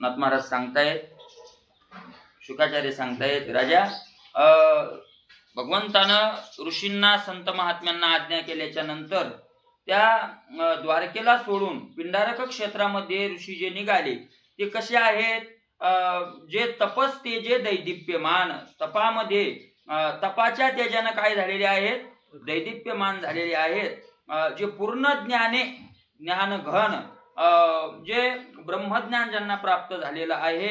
नाथ महाराज सांगतायत, शुकाचार्य सांगतायत, राजा भगवंतानं ऋषींना संत महात्म्यांना आज्ञा केल्याच्या नंतर त्या द्वारकेला सोडून पिंडारक क्षेत्रामध्ये ऋषी जे निघाले ते कसे आहेत? जे तपस तेजे दैदिप्यमान, तपामध्ये तपाच्या तेजानं काय झालेले आहेत? दैदिप्यमान झालेले आहेत. जे पूर्ण ज्ञान घन, जे ब्रह्मज्ञान ज्यांना प्राप्त झालेलं आहे,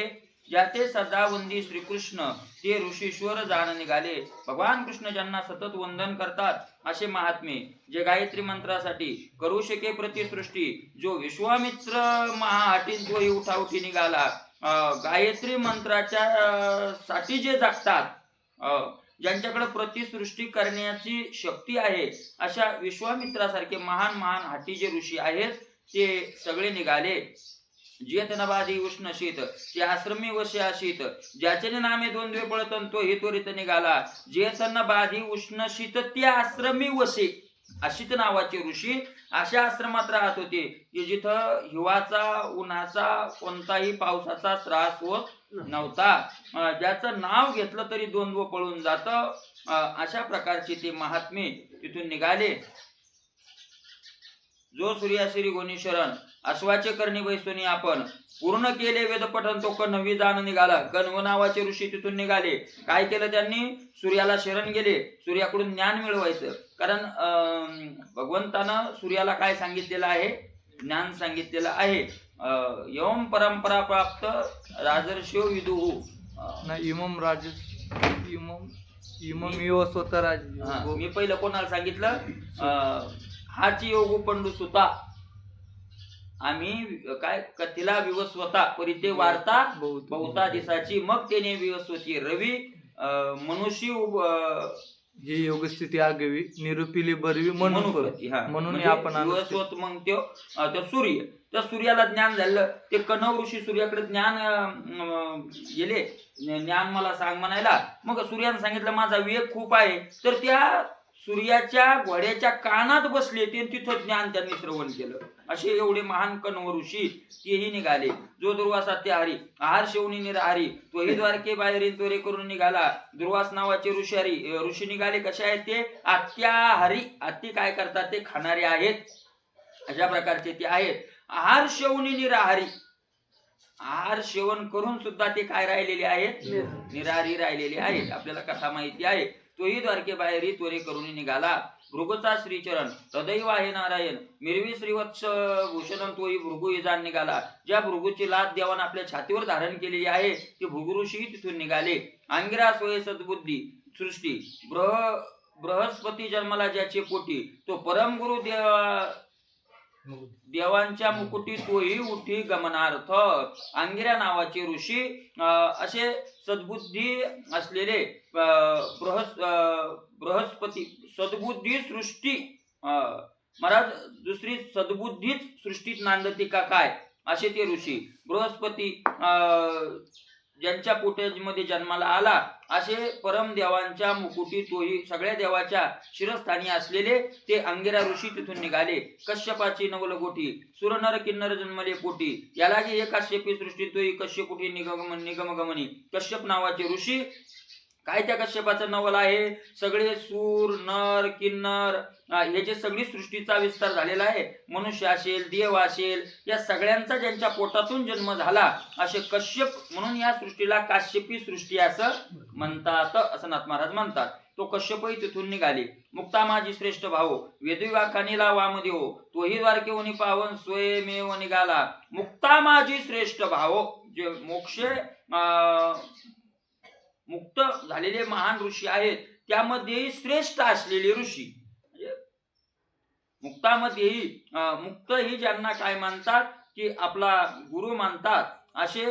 ज्याते सदा वंदी श्रीकृष्ण ते ऋषीश्वर जाण निघाले. भगवान कृष्ण ज्यांना सतत वंदन करतात असे महात्मे, जे गायत्री मंत्रासाठी करू शके प्रतिसृष्टी, जो विश्वामित्र महाहटीन तोही उठाउठी निघाला. गायत्री मंत्राच्या साठी जे जागतात, ज्यांच्याकडे प्रतिसृष्टी करण्याची शक्ती आहे, अशा विश्वामित्रासारखे महान महान हाटी जे ऋषी आहेत ते सगळे निघाले. जेतनबाधी उष्ण शीत, ते आश्रमी वशे अशीत, ज्याचे नामे द्वंद्वे पळतन तो हे त्वरित निघाला. जेतनबाधी उष्ण शीत, ते आश्रमी वशे अशीत नावाचे ऋषी अशा आश्रमात राहत होते की जिथं हिवाचा, उन्हाचा, कोणताही पावसाचा त्रास होत नव्हता. ज्याचं नाव घेतलं तरी द्वंद्व पळून जात. अशा प्रकारचे ते महात्मे तिथून निघाले. जो सूर्याश्री गोनी शरण, अश्वाचे कर्णी बैसोनी आपण, पूर्ण केले वेद पठन तो कण्वी जाण निघाला. कण्व नावाचे ऋषी तिथून निघाले. काय केलं त्यांनी? सूर्याला शरण गेले, सूर्याकडून ज्ञान मिळवायचं. कारण भगवंतानं सूर्याला काय सांगितलेलं आहे? ज्ञान सांगितलेलं आहे. यम परंपरा प्राप्त राजर्षियो विदुहु इमम राजस इमम इव स्वतः राज. मी पहिलं कोणाला सांगितलं? हाची योगू पंडू सुता, आम्ही काय कथिला विवस्वता परिते वार्ता बहुता दिसाची, मग तेने विवस्वती रवी मनुष्य हे योग स्थिती आगवी निरूपिली बरवी म्हणून आपण विवस्वत. मग तो सूर्य, त्या सूर्याला ज्ञान झालं. ते कण्व ऋषी सूर्याकडे ज्ञान गेले, ज्ञान मला सांग म्हणायला. मग सूर्याने सांगितलं माझा वेग खूप आहे. तर त्या सूर्याच्या घोड्याच्या कानात बसले ते, तिथं ज्ञान त्यांनी श्रवण केलं. असे एवढे महान कण्व ऋषी तेही निघाले. जो दुर्वासा ते हरी, आहार शेवणी निराहारी, तोही द्वारके बाहेरी त्वरे करून निघाला. दुर्वास नावाचे ऋषी निघाले. कसे आहेत ते? आत्याहारी, आत्ती काय करतात ते खाणारे आहेत, अशा प्रकारचे ते आहेत. आहार शेवणी निराहारी, आहार सेवन करून सुद्धा ते काय राहिलेले आहेत? निराहारी राहिलेले आहेत. आपल्याला कथा माहिती आहे. तोही द्वारके बाहेरी त्वरे करून निघाला. भृगूचा श्रीचरण, हृदय आहे नारायण, मिरवी श्रीवत्स भूषण, तोही भृगू इजान निघाला. ज्या भृगूची लाद देवान आपल्या छातीवर धारण केलेली आहे ते भृगु ऋषी तिथून निघाले. अंगिरा सोय सद्बुद्धी सृष्टी, बृहस्पती जन्मला ज्याचे पोटी, तो परमगुरु देवांच्या मुकुटी तोही उठी गमनार्थ. अंगिरा नावाचे ऋषी असे सद्बुद्धी असलेले बृहस्पती, सद्बुद्धी सृष्टी, महाराज दुसरी सद्बुद्धीच सृष्टीत नांदती का काय, असे ते ऋषी. बृहस्पती ज्यांच्या पोटामध्ये जन्माला आला असे परम देवांच्या मुकुटी तोही सगळ्या देवाच्या शिरस्थानी असलेले ते अंगिरा ऋषी तिथून निघाले. कश्यपाची नवलगोटी, सुरनर किन्नर जन्मले पोटी, यालागी एक काश्यपी सृष्टी तोही कश्यपुटी निगमगमनी. कश्यप नावाचे ऋषी, काय त्या कश्यपाचं नवल आहे? सगळे सूर, नर, किन्नर, याची सगळी सृष्टीचा विस्तार झालेला आहे. मनुष्य असेल, देव असेल, या सगळ्यांचा ज्यांच्या पोटातून जन्म झाला असे कश्यप, म्हणून या सृष्टीला काश्यपी सृष्टी असं म्हणतात, असं नाथ महाराज म्हणतात. तो कश्यपही तिथून निघाले. मुक्ता माझी श्रेष्ठ भाऊ, वेदविवाखानीला वामदेव, तोही द्वारकेवनी पावन स्वयमेव निघाला. मुक्ता माझी श्रेष्ठ भाऊ, जे मुक्त झालेले महान ऋषी आहेत त्यामध्येही श्रेष्ठ असलेले ऋषी, मुक्तामध्येही मुक्त ही ज्यांना काय मानतात की आपला गुरु मानतात, असे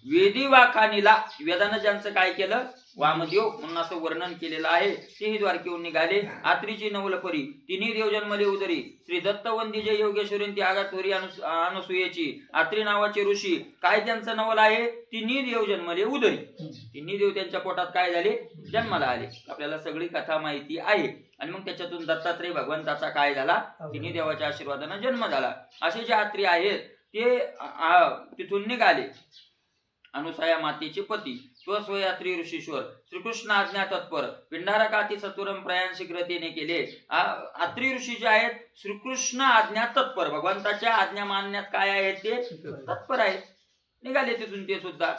वेदीवाखानीला, वेदानं ज्यांचं काय केलं? वामदेव म्हणून असं वर्णन केलेलं आहे. तेही द्वारकेहून निघाले. आत्रीची नवलपरी, तिन्ही देव जन्मले उदरी, श्री दत्तवंदी जय योगेश्वरी त्यागातोरी अनसुयेची. आत्री नावाचे ऋषी, काय त्यांचं नवल आहे? तिन्ही देव जन्मले उदरी, तिन्ही देव त्यांच्या पोटात काय झाले? जन्माला आले. आपल्याला सगळी कथा माहिती आहे. आणि मग त्याच्यातून दत्तात्रय भगवंताचा काय झाला, तिन्ही देवाच्या आशीर्वादाने जन्म झाला. असे जे यात्री आहेत ते तिथून निघाले. अनुसया मातेचे पती स्वस्वयात्री ऋषीश्वर श्रीकृष्ण आज्ञा तत्पर पिंडारकाती सत्वरम प्रयाण शीघ्रतेने केले. आत्री ऋषी जे आहेत श्रीकृष्ण आज्ञा तत्पर, भगवंताच्या आज्ञा मानण्यात काय आहेत ते तत्पर आहेत. निघाले तिथून ते सुद्धा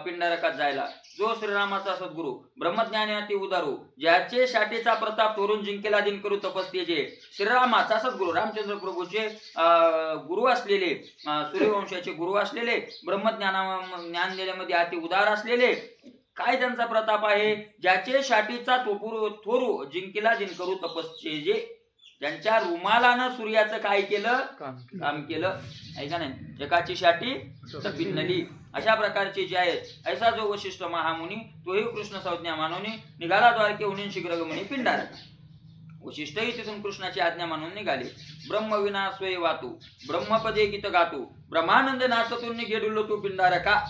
पिंडारकात जायला. जो श्रीरामाचा सद्गुरु ब्रह्मज्ञानी अति उदारू, ज्याचे शाटेचा प्रताप तोरून जिंकेला दिन करू तपस्तेजे, श्रीरामाचा सद्गुरु रामचंद्र प्रभूचे गुरु असलेले, सूर्यवंशाचे गुरु असलेले, ज्ञान देण्यामध्ये अति उदार असलेले, काय त्यांचा प्रताप आहे, ज्याचे शाटीचा थोरू जिंकेला दिन करू तपस्तेजे, ज्यांच्या रुमालानं सूर्याचं काय केलं, काम केलं. ऐका नाही, एकाची शाटी तर पिन्नली. अशा प्रकारचे जे आहेत ऐसा जो वशिष्ठ महामुनी तोही कृष्ण संज्ञा मानवनी निघाला द्वारकेहून शीघ्रगमनी पिंडारक. वशिष्ठही तिथून कृष्णाची आज्ञा मानून निघाले. ब्रह्मविना स्वय वातू ब्रह्मपदे गीत गातू ब्रह्मानंद नाचतून गेडुलो तू पिंडारका.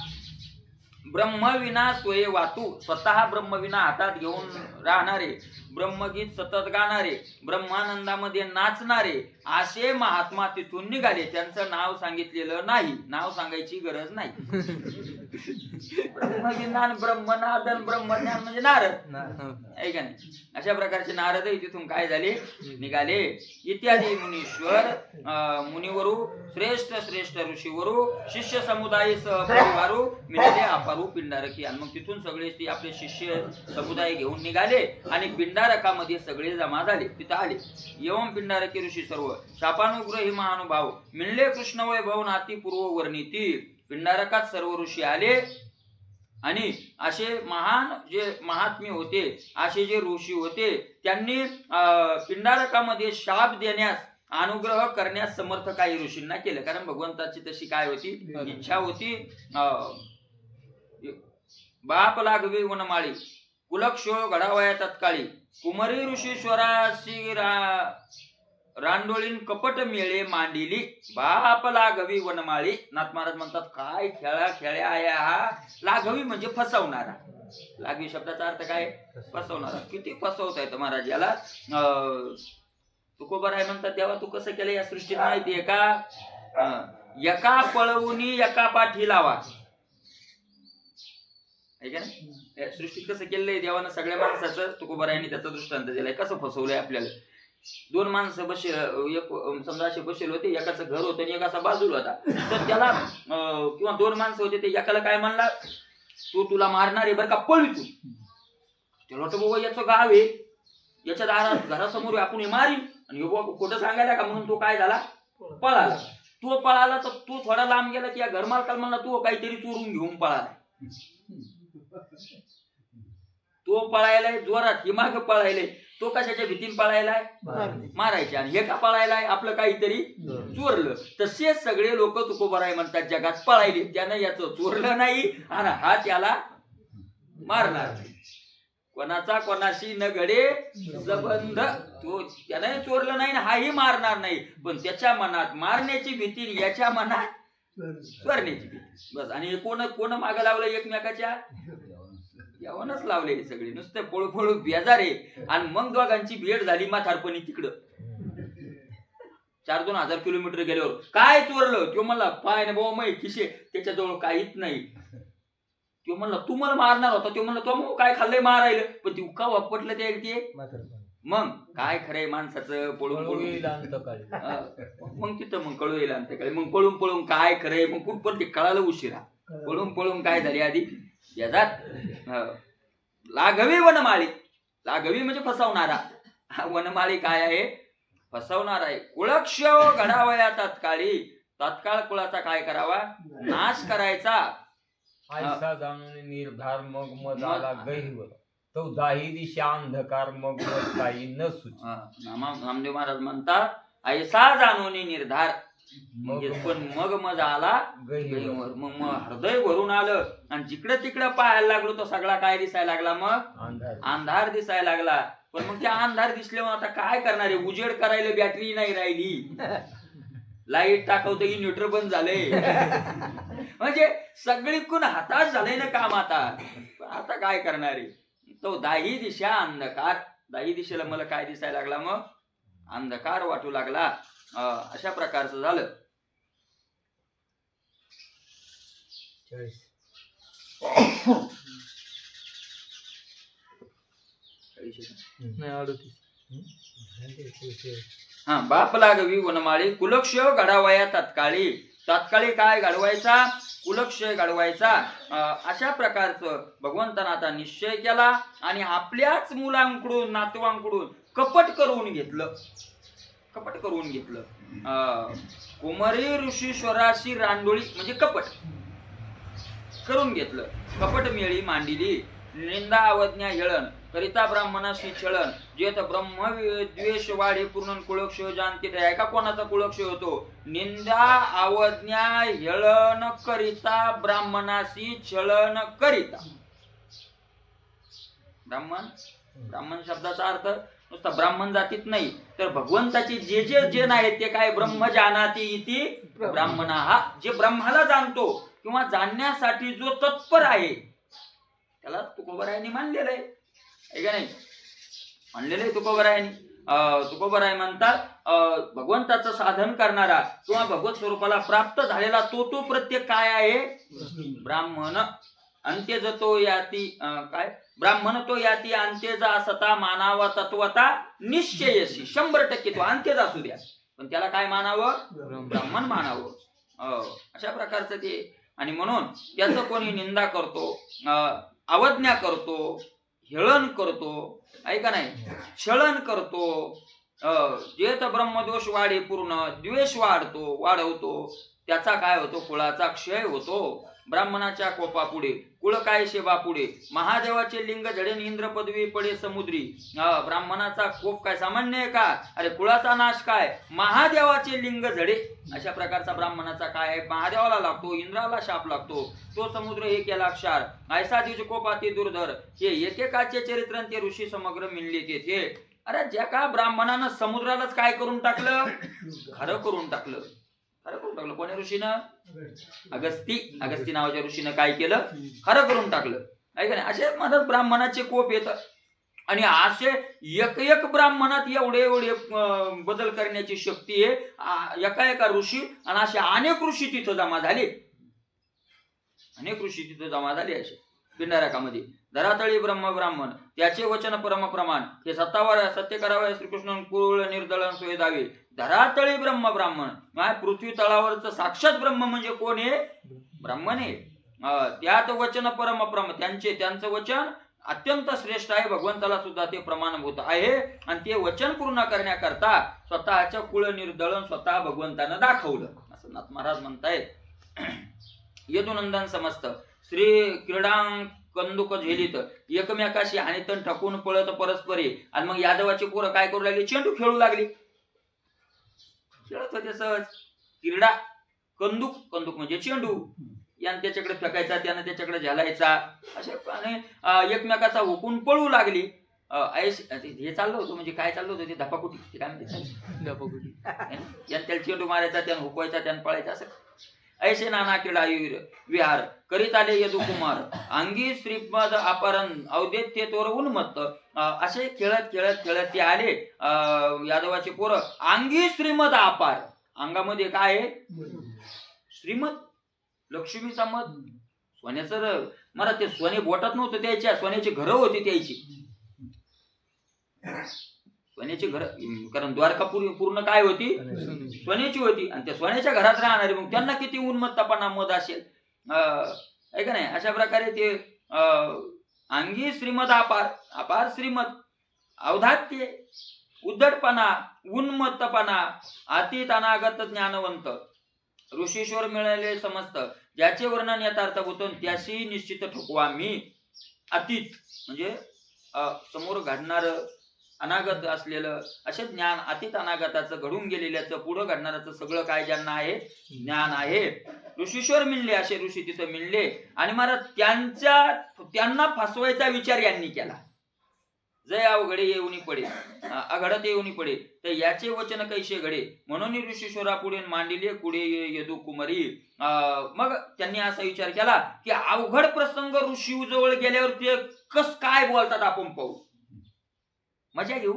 ब्रह्मविना स्वय वातू, स्वतः ब्रह्मविना हातात घेऊन राहणारे, ब्रह्मगीत सतत गाणारे, ब्रह्मानंदामध्ये नाचणारे असे महात्मा तिथून निघाले. त्यांचं नाव सांगितलेलं नाही, नाव सांगायची गरज नाही. ब्रह्मज्ञान ब्रह्मनादन ब्रह्मज्ञान म्हणजे नारद आहे का नाही. अशा प्रकारचे नारदही तिथून काय झाले, निघाले. इत्यादी मुनीश्वर मुनिवरू श्रेष्ठ श्रेष्ठ ऋषीवरू शिष्य समुदाय सहपरिवारू मिळाले अपारू पिंडारकी. आणि मग तिथून सगळे ते आपले शिष्य समुदाय घेऊन निघाले आणि पिंडारकामध्ये सगळे जमा झाले, तिथं आले. एवं पिंडारकी ऋषी सर्व शापानुग्रही महानुभाव मिळले कृष्ण वैभव नाती पूर्व वर्णिती. पिंडारकात सर्व ऋषी आले आणि असे महान जे महात्मे होते, असे जे ऋषी होते, त्यांनी पिंडारकामध्ये शाप देण्यास अनुग्रह करण्यास समर्थ काही ऋषींना केलं. कारण भगवंताची तशी काय होती, इच्छा होती. बाप लागवी वनमाळी कुलक्षो घडावया तत्काळी कुमरी ऋषीश्वराशी रांडोळीन कपट मेळे मांडिली. बाप लागवी वनमाळी. नाथ महाराज म्हणतात काय खेळा खेळ्या आया हा. लागवी म्हणजे फसवणारा. लागवी शब्दाचा अर्थ काय, फसवणारा. किती फसवता येतं महाराज याला. तुकोबर आहे म्हणतात तेव्हा तू कसं केलं या सृष्टीत माहितीये का. एका पळवुनी एका पाठी लावा. या सृष्टीत कसं केलंय देवानं सगळ्या माणसाचं. तुकोबरायांनी त्याचा दृष्टांत दिलाय कसं फसवलंय आपल्याला. दोन माणसं समजा असे बसेल होते, एकाचं घर होतं आणि एकाचा बाजूला होता. तर त्याला किंवा दोन माणसं होते, ते एकाला काय म्हणला, तो तुला मारणार आहे बरं का, पळू तू. त्याला वाटतं बाबा याचं गाव आहे, याच्या दारात घरासमोर आपण हे मारीन आणि खोटं सांगायला का, म्हणून तो काय झाला, पळाला. तो पळाला तर तो थोडा लांब गेला की या घरमालकाला म्हणला तू काहीतरी चोरून घेऊन पळाला. तो पळायलाय जोरात, ही माग पळायलाय. तो कशाच्या भीतीने पळायलाय, मारायच्या. आणि हे का पळायलाय, आपलं काहीतरी चोरलं. तसेच सगळे लोक तुकोबराय म्हणतात जगात पळायले. त्यानं याचं चोरलं नाही आणि हा त्याला मारणार. कोणाचा कोणाशी न घडे संबंध. तो त्यानं चोरलं नाही, हाही मारणार नाही. पण त्याच्या मनात मारण्याची भीती, याच्या मनात चोरण्याची भीती. बस. आणि कोण कोण मागं लावलं एकमेकाच्या, यावनच लावले सगळे. नुसते पळू पळू बेजारे. आणि मग दोघांची भेट झाली म्हातारपणी तिकडं. 4-2,000 किलोमीटर गेल्यावर काय चोरलं. तो म्हणला पाय ना बाबा मै खिशे, त्याच्याजवळ काहीच नाही. तो म्हणला तू मला मारणार होता. तो म्हणला तो मग काय खाल्लंय मारायला. पण ती उका वापटलं ते. मग काय खरंय माणसाचं, पळून पळून मग तिथं मग कळू येईल अंतकाळी. मग पळून पळून काय खरंय, मग कुठपर्यंत ते कळालं उशिरा. पळून पळून काय झाली आधी याच्यात लागवी वनमाळी. लागवी म्हणजे फसवणारा. वनमाळी काय आहे, फसवणारा आहे. कुळक्ष घडावया तत्काळी. तत्काळ कुळाचा काय करावा, नाश करायचा. ऐसा जाणून निर्धार मग मज आला गहिवर तो दाही दिशा अंधकार मग मज काही न सुची. नामदेव महाराज म्हणतात ऐसा जाणून निर्धार म्हणजे पण मग मज आला गहिवर. मग हृदय भरून आलं आणि जिकडं तिकडं पाहायला लागलो तो सगळा काय दिसायला लागला, मग अंधार दिसायला लागला. पण मग त्या अंधार दिसल्यावर आता काय करणार आहे, उजेड करायला बॅटरी नाही राहिली, लाईट टाकवतं की न्यूट्रल बंद झालंय. म्हणजे सगळीकडून हताश झालंय ना काम आता. पण आता काय करणार आहे. तो दाही दिशा अंधकार. दाही दिशेला मला काय दिसायला लागला, मग अंधकार वाटू लागला. अशा प्रकारचं झालं. हा, बाप लागवी वनमाळी कुलक्षय घडावया तात्काळी. तात्काळी काय घडवायचा? कुलक्षय घडवायचा. अशा प्रकारचं भगवंतानं आता निश्चय केला आणि आपल्याच मुलांकडून नातवांकडून कपट करून घेतलं. कुमारी ऋषीश्वराशी रांडोळी म्हणजे कपट करून घेतलं. कपट मेळी मांडिली निंदा अवज्ञा हेळण करिता ब्राह्मणाशी छळण जेथ ब्रह्म द्वेष वाढे पूर्ण कुळक्षय जाणते. ऐका कोणाचा कुळक्षय होतो? निंदा अवज्ञा हेळण करिता ब्राह्मणाशी छळण करिता. ब्राह्मण शब्दाचा अर्थ नुसता ब्राह्मण जातीत नाही, तर भगवंताचे जे जे जन आहेत ते काय? ब्रह्म जानाति इति ब्राह्मणा. हा, जे ब्रह्माला जाणतो किंवा जाणण्यासाठी जो तत्पर आहे त्याला तुकोबरायांनी मानलेलं आहे का नाही? मानलेलं आहे तुकोबरायांनी. तुकोबराय म्हणतात भगवंताचं साधन करणारा किंवा भगवत स्वरूपाला प्राप्त झालेला तो प्रत्येक काय आहे? ब्राह्मण. अंत्यज तो याती काय? ब्राह्मण तो याती अंत्यजा सता मानावा तत्वता निश्चयशी. 100% तो अंत्यज असू द्या, पण त्याला काय मानावं? ब्राह्मण मानावं. अशा प्रकारचं ते. आणि म्हणून त्याचं कोणी निंदा करतो, अवज्ञा करतो, हेळण करतो, ऐका नाही, छळण करतो, जेथ ब्रह्मदोष वाढे पूर्ण द्वेष वाढवतो, त्याचा काय होतो? कुळाचा क्षय होतो. ब्राह्मणाच्या कोपापुढे कुळ काय शेवा पुढे महादेवाचे लिंग झडेन इंद्र पदवी पडे समुद्री. ब्राह्मणाचा कोप काय सामान्य आहे का? अरे कुळाचा नाश काय? महादेवाचे लिंग झडे. अशा प्रकारचा ब्राह्मणाचा काय आहे? महादेवाला लागतो, इंद्राला शाप लागतो, तो समुद्र हे केला क्षार. ऐसा दिवस कोपाती दुर्धर हे एकेकाचे चरित्र ते ऋषी समग्र मिळले तेथे. अरे ज्या का ब्राह्मणानं समुद्रालाच काय करून टाकलं? खरं करून टाकलं. कोणी ऋषीनं? अगस्ती नावाच्या ऋषीनं काय केलं? खरं करून टाकलं. ऐका नाही, असे म्हणत ब्राह्मणाचे कोप येतात. आणि असे एक ब्राह्मणात एवढे बदल करण्याची शक्ती आहे एका ऋषी. आणि असे अनेक ऋषी तिथं जमा झाले. असे पिंडारकामध्ये. धरातळी ब्राह्मण त्याचे वचन परमप्रमाण हे सत्य करावे श्रीकृष्ण कुळ निर्दळन सोयदावे. धरातळी ब्राह्मण पृथ्वी तळावरच साक्षात ब्रह्म म्हणजे कोण आहे? ब्राह्मण आहे. त्यात वचन परमप्रम त्यांचं वचन अत्यंत श्रेष्ठ आहे. भगवंताला सुद्धा ते प्रमाणभूत आहे. आणि ते वचन पूर्ण करण्याकरता स्वतःच्या कुळ निर्दळन स्वतः भगवंतानं दाखवलं असं नाथ महाराज म्हणतायत. यदुनंदन समस्त श्री क्रीडांग कंदुक झेलीत एकमेकाशी हानीतन ठकून पळत परस्परे. आणि मग यादवाची पोरं काय करू लागली? चेंडू खेळू लागली. खेळत होते सहज. क्रीडा कंदुक म्हणजे चेंडू. यानं त्याच्याकडे फेकायचा, त्यानं त्याच्याकडे झेलायचा. अशा एकमेकाचा हुकून पळू लागली. हे चाललं होतं म्हणजे काय चाललं होतं? ते धपाकुटी. ते काय म्हणते? धपाकुटी. यानं त्याला चेंडू मारायचा, त्यानं हुकवायचा, त्यानं पळायचा. असं ऐसे नाना क्रीडा विहार करीत आले यदुकुमार अंगी श्रीपद अपहरण औदैत्य तोर उन्मत्त. असे खेळत ते आले यादवाचे पोरं. अंगी श्रीमद अपार. अंगामध्ये काय आहे? श्रीमद, लक्ष्मीचा मध. सोन्याचं मला ते सोने बोटात नव्हतं त्याच्या, सोन्याची घरं होती त्याची. सोन्याची घर, कारण द्वारका पूर्ण काय होती? सोन्याची होती. आणि त्या सोन्याच्या घरात राहणारे मग त्यांना किती उन्मत्तपणा मध असेल, आहे का नाही? अशा प्रकारे ते अंगी श्रीमद अपार श्रीमद, औदात्य, उद्धटपणा, उन्मत्तपणा, अतीत अनागत ज्ञानवंत, ऋषीश्वर मिळाले समस्त, ज्याचे वर्णन यथार्थभूत त्याशी निश्चित ठोकवा मी. अतीत म्हणजे समोर घडणार अनागत असलेलं असे ज्ञान, अतीत अनागताचं घडून गेलेल्याचं पुढं घडणाऱ्याचं सगळं काय ज्यांना आहे? ज्ञान आहे. ऋषीश्वर मिळले, असे ऋषी तिथं मिळले. आणि महाराज त्यांना फसवायचा विचार यांनी केला. जय अवघडे येऊनी पडे, अघडत येऊनी पडे, तर याचे वचन कैसे घडे, म्हणून ऋषीश्वरा पुढे मांडिले पुढे यदू कुमारी. मग त्यांनी असा विचार केला की अवघड प्रसंग ऋषी जवळ गेल्यावर ते कस काय बोलतात आपण पाहू. मजा घेऊ,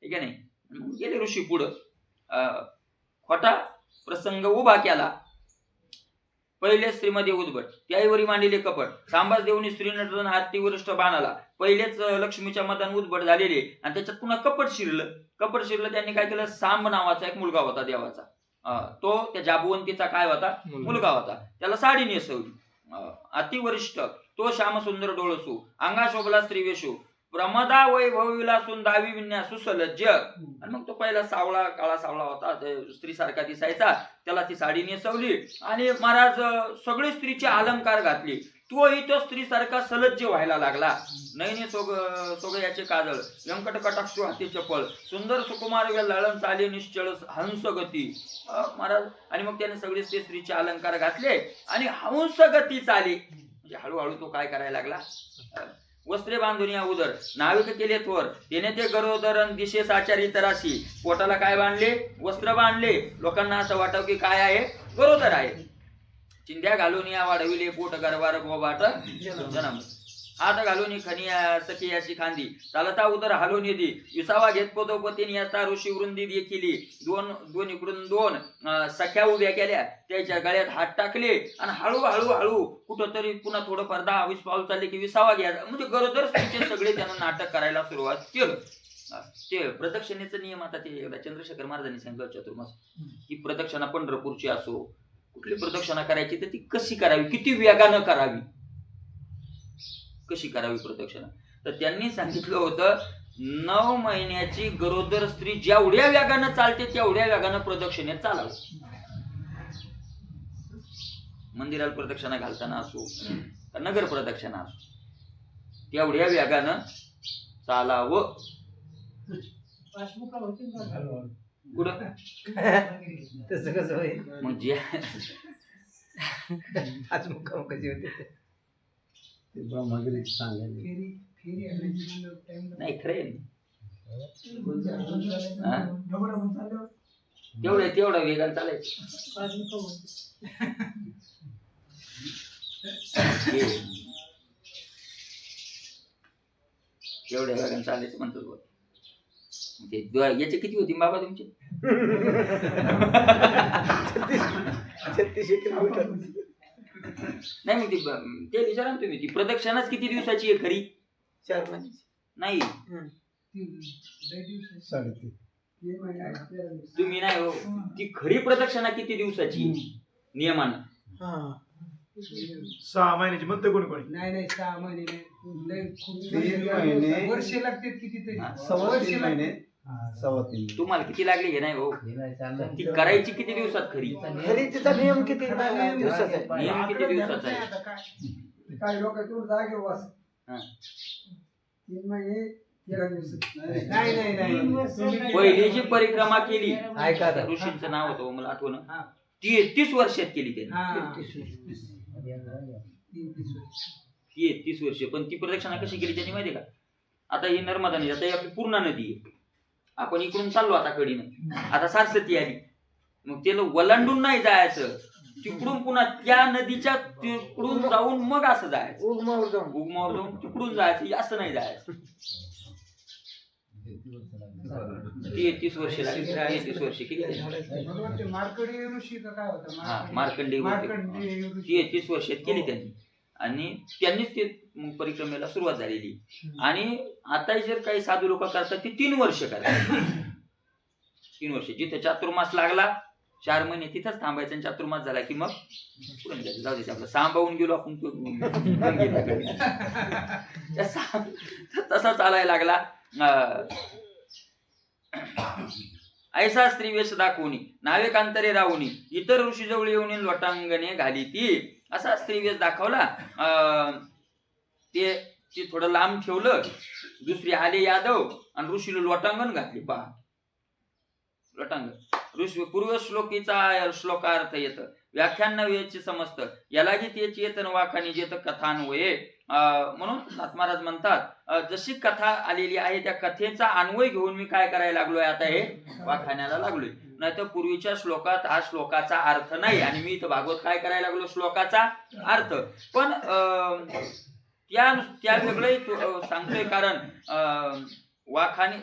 ठीक आहे नाही. मग गेले ऋषी पुढं, खोटा प्रसंग उभा केला. पहिले स्त्रीमध्ये उद्भट, त्याईवरी मांडलेले कपट, सांबास देऊनी स्त्री नटून हाती वरिष्ठ बाणाला. पहिलेच लक्ष्मीच्या मतान उद्भट झालेले आणि त्याच्यात पुन्हा कपट शिरलं. त्यांनी काय केलं, सांब नावाचा एक मुलगा होता देवाचा, तो त्या जाबुवंतीचा काय होता, मुलगा होता. त्याला साडी नेसवली. अतिवरिष्ठ तो श्यामसुंदर डोळसू, अंगा शोभला स्त्री वेशू, प्रमदा वैभव विलासून दावी विन्या सुसलज्ज. आणि मग तो पहिला सावळा, काळा सावळा होता, स्त्री सारखा दिसायचा. त्याला ती साडी नेसवली आणि महाराज सगळे स्त्रीचे अलंकार घातले. तोही तो स्त्री सारखा सलज्ज व्हायला लागला. नयनी सोगयाचे काजळ, व्यंकट कटाक्ष हाती चपळ, सुंदर सुकुमार लाळण चाले निश्चळ हंस गती. महाराज आणि मग त्याने सगळे ते स्त्रीचे अलंकार घातले आणि हंस गती चाले. म्हणजे हळूहळू तो काय करायला लागला, वस्त्रे बांधून या उदर, नाविक केले थोर, त्याने ते गरोदर दिशेस आचारी तराशी. पोटाला काय बांधले, वस्त्र बांधले. लोकांना असं वाटव की काय आहे, गरोदर आहे. चिंध्या घालून या वाढविले पोट गरवार बोबाट जन्म. हात घालून खनिया सखियाची खांदी, चालता उदर हालून येदी. विसावा घेत पोतोपतीने याचा ऋषी वृंदी देखीली. दोन इकडून दोन सख्या उभ्या केल्या, त्याच्या गळ्यात हात टाकले आणि हळू कुठंतरी पुन्हा थोडंफार 10-20 पाऊल चालले की विसावा घ्या. म्हणजे गरोदर स्त्रीचे सगळे त्यांना नाटक करायला सुरुवात केलं. ते प्रदक्षिणेचा नियम आता ते चंद्रशेखर महाराजांनी सांगितलं चतुर्मास, की प्रदक्षिणा पंढरपूरची असो, कुठली प्रदक्षिणा करायची तर ती कशी करावी, किती वेगानं करावी, कशी करावी प्रदक्षिणा. तर त्यांनी सांगितलं होतं 9 महिन्याची गरोदर स्त्री जेवढ्या वेगानं चालते तेवढ्या वेगानं प्रदक्षिणेत चालावं. मंदिराला प्रदक्षिणा घालताना असो, नगर प्रदक्षिणा असो, तेवढ्या वेगानं चालावं. कुठं तसं कसं होईल, म्हणजे आज मुक्काम कशी होते नाही खरे तेवढा वेगानं चालायचं. एवढ्या वेगानं चालायचं म्हणतो. याचे किती होती बाबा तुमचे? 36 किलोमीटर. नाही मग ते विचारा तुम्ही, ती प्रदक्षिणाच किती दिवसाची आहे खरी? 4 महिने नाही, तुम्ही नाही हो, ती खरी प्रदक्षिणा किती दिवसाची नियमानं? 6 महिन्याची म्हणतो कोणी. नाही 6 महिने 3 महिने, वर्ष लागतात कितीतरी. 3 महिने. तुम्हाला किती लागले हे नाही हो, ती करायची किती दिवसात खरी? खरीचा नियम किती दिवसाचा आहे? नियम किती दिवसाचा आहे? काही लोक जागे वास 3 महिने 13 दिवस. नाही पहिली जी परिक्रमा केली, ऐका आता. ऋषींचं नाव होतं मला आठवण, 33 वर्षात केली त्यांनी. 33 वर्ष. पण ती प्रदक्षिणा कशी केली त्यांनी माहिती का? आता ही नर्मदा नदी, आता ही आपली पूर्णा नदी आहे. आपण इकडून चाललो आता कडीनं, आता सारस्वती आली, मग त्याला वलांडून नाही जायचं, तिकडून पुन्हा त्या नदीच्या तिकडून जाऊन मग असं जायचं, उगमावर जाऊन तिकडून जायचं, असं नाही जायचं. 33 वर्ष 33 वर्ष केली मार्कंडेय ऋषी का काय होता, मार्कंडेय 33 वर्षात केली त्यांनी. आणि त्यांनीच ते परिक्रमेला सुरुवात झालेली. आणि आता जर काही साधू लोक करतात ते 3 वर्ष करतात. 3 वर्ष. जिथे चातुर्मास लागला 4 महिने तिथंच थांबायचं, आणि चातुर्मास झाला की मग पुढे निघायचं. जाऊ दे, आपलं सांभाळून गेलो आपण, तसा चालायला लागला. ऐसा स्त्री वेश दाखवणी, नावेकांतरे राहुनी, इतर ऋषी जवळ येऊन लोटांगणे घाली ती. असा स्त्रीवेश दाखवला. ते थोडं लांब ठेवलं. दुसरी आले यादव आणि ऋषीला लोटांगण घातली. पहा, लोटांगण ऋषी पूर्व श्लोकीचा श्लोकार्थ येतं, व्याख्यान वेळेचे समजतं, यालाही ते चेतन वाखानी जेत कथान्वये. म्हणून नाथ महाराज म्हणतात, जशी कथा आलेली आहे त्या कथेचा अन्वय घेऊन मी काय करायला लागलोय, आता हे वाखाण्याला लागलोय. नाही तर पूर्वीच्या श्लोकात हा श्लोकाचा अर्थ नाही, आणि मी इथं भागवत काय करायला लागलो, श्लोकाचा अर्थ. पण त्या वेगळंही सांगतोय, कारण वाखानी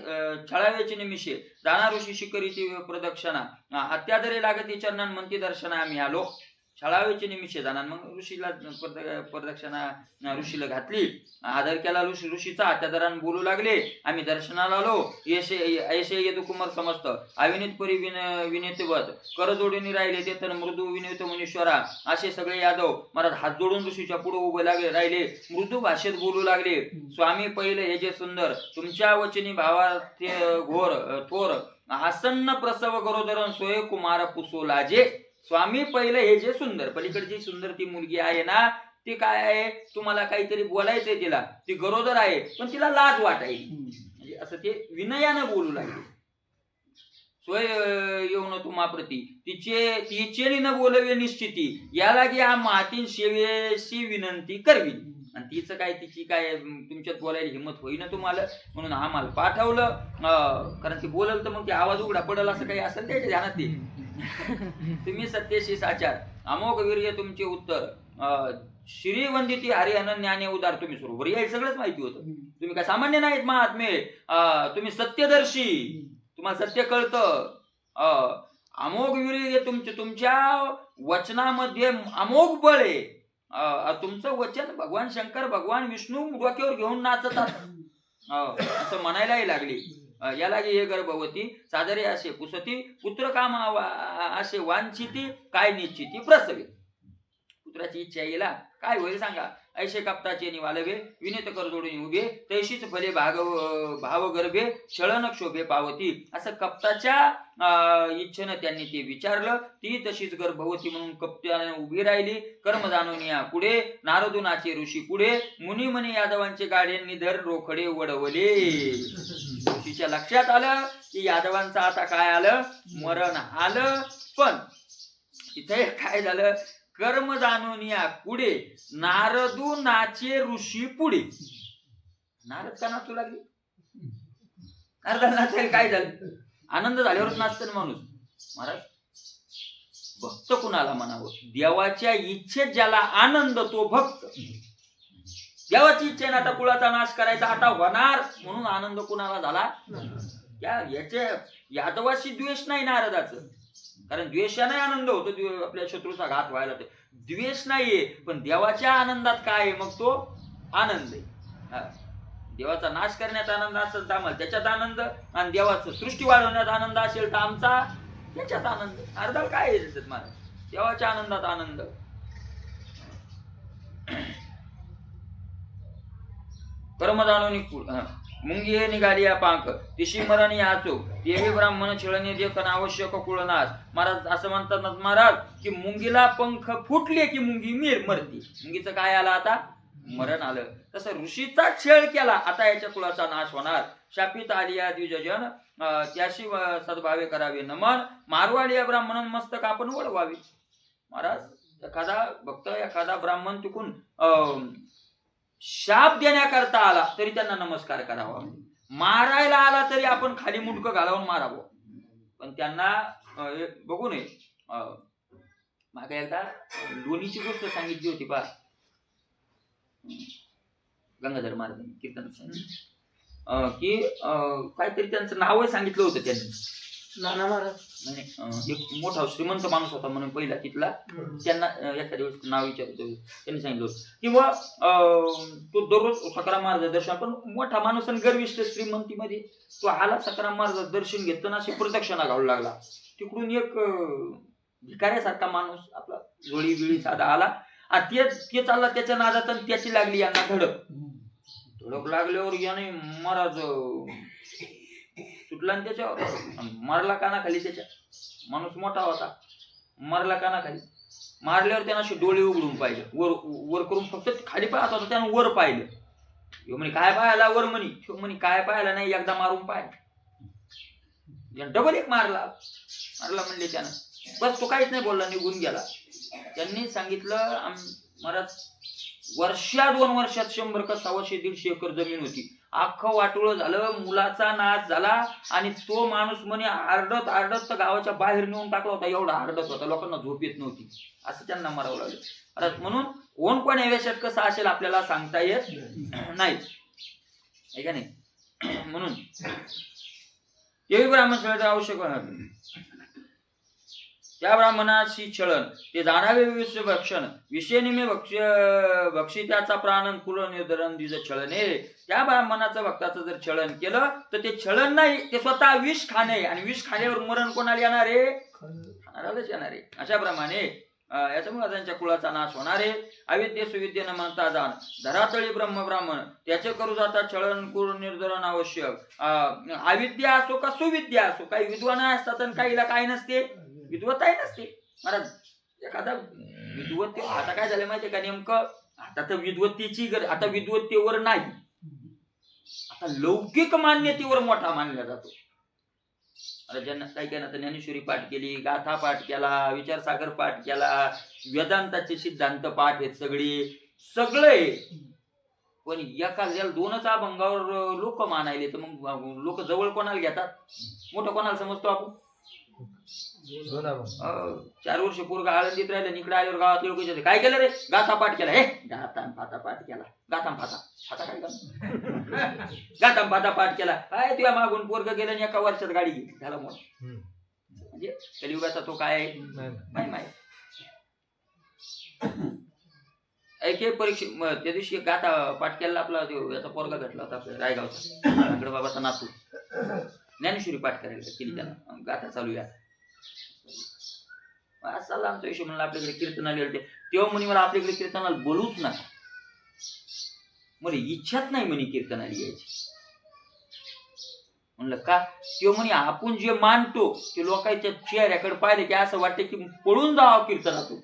छळाव्याचे निमिषे जाणार ऋषी शिकरीती प्रदक्षिणा अत्यादरे लागती चरणान म्हणती दर्शना आम्ही आलो. छळावेचे निमिषे जाणार, मग ऋषीला प्रदक्षिणा ऋषीला घातली, आदर केला ऋषीचा. आत्यादरान बोलू लागले आम्ही दर्शनाला आलो. ऐशे येदु कुमार समस्त अविनीत परी विनेतवत कर जोडून राहिले ते तर मृदू विनित मुनीश्वरा. असे सगळे यादव महाराज हात जोडून ऋषीच्या पुढे उभे राहिले, मृदू भाषेत बोलू लागले. स्वामी पहिले हे जे सुंदर तुमच्या वचनी भावात घोर थोर आसन्न प्रसव गरोदरण सोय कुमार पुसोलाजे. स्वामी पहिले हे जे सुंदर, पलीकडची सुंदर ती मुलगी आहे ना, ती काय आहे, तुम्हाला काहीतरी बोलायचंय तिला, ती गरोदर आहे पण तिला लाज वाटायची, म्हणजे असं ते विनयानं बोलू लागले. सोय येऊन तुम्हा प्रती तिचे न बोलवे निश्चिती या लागे आ मातीन शेवेशी विनंती करवी. आणि तिचं काय, तिची काय तुमच्यात बोलायला हिंमत होईना तुम्हाला, म्हणून आम्हाला पाठवलं. कारण ती बोलल तर मग ते आवाज उघडा पडल, असं काही असेल त्याच्या ध्यानात ते. तुम्ही सत्यशी साचार अमोघ वीर्य तुमचे उत्तर श्रीवंदिती हरी अनन्याने उदार. तुम्ही बरोबर हे सगळंच माहिती होतं, तुम्ही काय सामान्य नाहीत महात्मे, तुम्ही सत्यदर्शी, तुम्हाला सत्य कळतं. अमोघ वीर्य तुमचे, तुमच्या वचनामध्ये अमोघ बळ आहे. तुमचं वचन भगवान शंकर भगवान विष्णू डोक्यावर घेऊन नाचतात असं म्हणायलाही लागली. यालागी हे गर्भवती सादरे असे पुसती पुत्र काम असे वांछिती काय निश्चिती प्रसवे. पुत्राची इच्छा येला काय होईल सांगा. ऐशे कप्ताचे निवालवे विनित कर जोडून उभे तैशीच फले भाव गर्भे छळन क्षोभे पावती. असं कप्ताच्या इच्छेनं त्यांनी ते विचारलं. ती तशीच गर्भवती म्हणून कप्त्याने उभी राहिली. कर्म जाणून या पुढे नारदुनाचे ऋषी पुढे मुनी म्हणे यादवांचे गाड्यांनी धर रोखडे वडवले. ऋषीच्या लक्षात आलं की यादवांचं आता काय आलं, मरण आलं. पण तिथे काय झालं, कर्म जाणून या पुढे नारदू नाचे ऋषी पुढे. नारद का नाचू लागली, नारदाला नाचायला काय झालं, आनंद झाल्यावरच नाचतं ना माणूस. महाराज भक्त कुणाला म्हणावं, देवाच्या इच्छेत ज्याला आनंद तो भक्त. देवाची इच्छा आता कुळाचा नाश करायचा, आता होणार म्हणून आनंद कुणाला झाला. याच्या यादवाशी द्वेष नाही नारदाचं, कारण द्वेषाने आनंद होतो, आपल्या शत्रूचा घात व्हायला. द्वेष नाहीये, पण देवाच्या आनंदात काय आहे, मग तो आनंद आहे. देवाचा नाश करण्यात आनंद असेल तर आम्हाला त्याच्यात आनंद, आणि देवाचं सृष्टी वाढवण्यात आनंद असेल तर आमचा त्याच्यात आनंद. अर्धाला काय आहे त्याच्यात महाराज, देवाच्या आनंदात आनंद. कर्म जाणून मुंगी निघाली या पांक तिशी मरणी आचो देवी ब्राह्मण छळणे देखन आवश्यक कुळनाश. महाराज असं म्हणतात ना महाराज की मुंगीला पंख फुटले की मुंगी मरती. मुंगीचं काय आलं आता, मरण आलं. तसं ऋषीचा छळ केला, आता याच्या कुळाचा नाश होणार. शापित आलिया द्विजजन त्याशी सद्भावे करावे नमन. मारवालिया ब्राह्मण मस्तक आपण वळवावे. महाराज एखादा भक्त एखादा ब्राह्मण चुकून शाप देण्याकरता आला तरी त्यांना नमस्कार करावा. मारायला आला तरी आपण खाली मुंडकं घालावून मारावं. पण त्यांना बघू नये. मागे एकदा लोणीची गोष्ट सांगितली होती पा गंगाधर महाराज कीर्तन की काहीतरी त्यांचं नावही सांगितलं होतं त्यांनी. नाना महाराज एक मोठा श्रीमंत माणूस होता म्हणून पहिला तिथला. त्यांना एखाद्या दिवस नाव विचारतो त्यांनी सांगितलं होतं किंवा तो दररोज सकाराम महाराज दर्शन, पण मोठा माणूस आणि गर्विष्ठ श्रीमंतीमध्ये तो आला सकाराम महाराज दर्शन घेताना अशी प्रदक्षिणा घालू लागला. तिकडून एक भिकाऱ्यासारखा माणूस आपला जोडी बिळी साधा आला आणि ते चालला त्याच्या नादात आणि त्याची लागली यांना धडक लागल्यावर याने महाराज सुटला आणि त्याच्यावर मारला कानाखाली. त्याच्या माणूस मोठा होता, मारला कानाखाली. मारल्यावर त्यानं असे डोळे उघडून पाहिले, वर करून फक्त खाली पाहत होता, त्यानं वर पाहिलं. म्हणे काय पाहायला वर म्हणे काय पाहायला नाही, एकदा मारून पाहिलं. डबल एक मारला म्हणले त्यानं. बस तो काहीच नाही बोलला, निघून गेला. त्यांनी सांगितलं महाराज वर्षा 2 वर्षात 100 का 100-150 एकर जमीन होती अख्खं वाटोळं झालं, मुलाचा नाच झाला आणि तो माणूस म्हणे आरडत आरडत तर गावाच्या बाहेर नेऊन टाकला होता, एवढा आरडत होता, लोकांना झोप येत नव्हती, असं त्यांना मरावं लागलं. अरे म्हणून कोण कोण यावेशात कसं असेल आपल्याला सांगता येत नाही, आहे का नाही. म्हणून तेही ब्राह्मण छळायचं आवश्यक आहे. त्या ब्राह्मणाशी छळण ते जाणावे विषय भक्षण विषयनिमे भक्षित्याचा प्राण कुल निर्धरण दिज छळणे. त्या ब्राह्मणाचं भक्ताचं जर छळण केलं तर ते छळण नाही, ते स्वतः विष खाणे, आणि विष खाण्यावर मरण कोणाला येणार आहे? खाणारालाच येणार आहे. अशा प्रमाणे याच्यामुळे त्यांच्या कुळाचा नाश होणार आहे. अविद्ये सुविद्ये न म्हणता जाण धरातळी ब्रह्म ब्राह्मण त्याचे करू जाता छळण कुल निर्धरण आवश्यक. अविद्या असो का सुविद्या असो, काही विद्वान असतात आणि काहीला काही नसते, विद्वत्ताही नसते. महाराज एखादा विद्वत्ते आता काय झालं माहितीये का, नेमकं आता तर विद्वत्तेची आता विद्वत्तेवर नाही, आता लौकिक मान्यतेवर मोठा मानला जातो. अरे ज्यांना काही काही ना ज्ञानेश्वरी पाठ केली, गाथा पाठ केला, विचारसागर पाठ केला, वेदांताचे सिद्धांत पाठ आहेत सगळे, पण एका दोनच अभंगावर लोक मानायले, तर मग लोक जवळ कोणाला घेतात, मोठं कोणाला समजतो आपण? 4 वर्ष पोरगा आळंदीत राहिलं, इकडे आल्यावर गावात लोक काय केलं रे? गाथा पाठ केला. हे गाथा फाता पाठ केला, गाथा फाता काय केला? गाथा फाता पाठ केला. काय तुझ्या मागून पोरग गेलं आणि एका वर्षात गाडी घेतली, झाला मोठ. म्हणजे कलियुगाचा तो काय माहिती. ऐके परीक्षा त्या दिवशी गाथा पाठ केला आपला याचा पोरगा घटला होता आपल्या रायगावचा, इकडे बाबाचा नातू ज्ञानेश्वरी पाठ करायला केली त्यानं, गाथा चालू या चालला आमचा विषय. म्हणला आपल्याकडे कीर्तनाला येते, तेव्हा म्हणे मला आपल्याकडे कीर्तनाला बोलूच नका, मला इच्छाच नाही म्हणे कीर्तनाला यायची. म्हणलं का? तेव्हा म्हणे आपण जे मानतो ते लोकांच्या चेहऱ्याकडे पाहिले की असं वाटतं की पळून जावं कीर्तनातून,